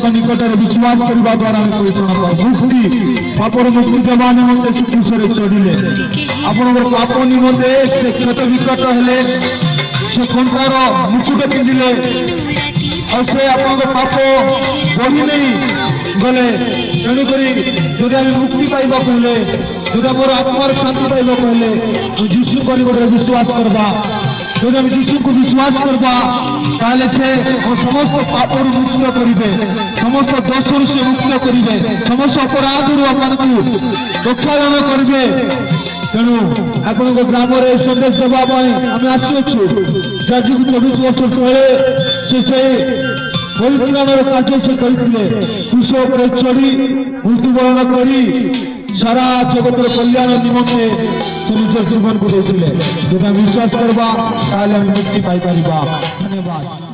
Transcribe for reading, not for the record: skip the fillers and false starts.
निकटर विश्वास करने द्वारा मुक्ति पापर मुक्ति देवा निमंते श्रीकृष्ण चढ़िले आपण पाप निमंते से क्षत विकट हेले से कंठार मुकुट पिंधिले और से आपण पाप बढ़ी नहीं गले तेणुक जदि आम मुक्ति पाइबा कहले जदि आम आत्मार शांति पाइबा कहले जीशु पर गोटे विश्वास करवा जदि आम जीशु को विश्वास करवा ताले से समस्त पापर मुक्त करेंगे समस्त दोषर से मुक्त करेंगे समस्त अपराध रक्षा दान करेंगे तेणु आपण ग्राम संदेश देवाई आम आसुचु आज 24 वर्ष तले से परित्राणर कार्य से करते क्रूश पर चढ़ी मृत्युवरण कर सारा जगतर कल्याण निमंते से निज जीवन को देते जब विश्वास करवा मुक्ति पाई। धन्यवाद।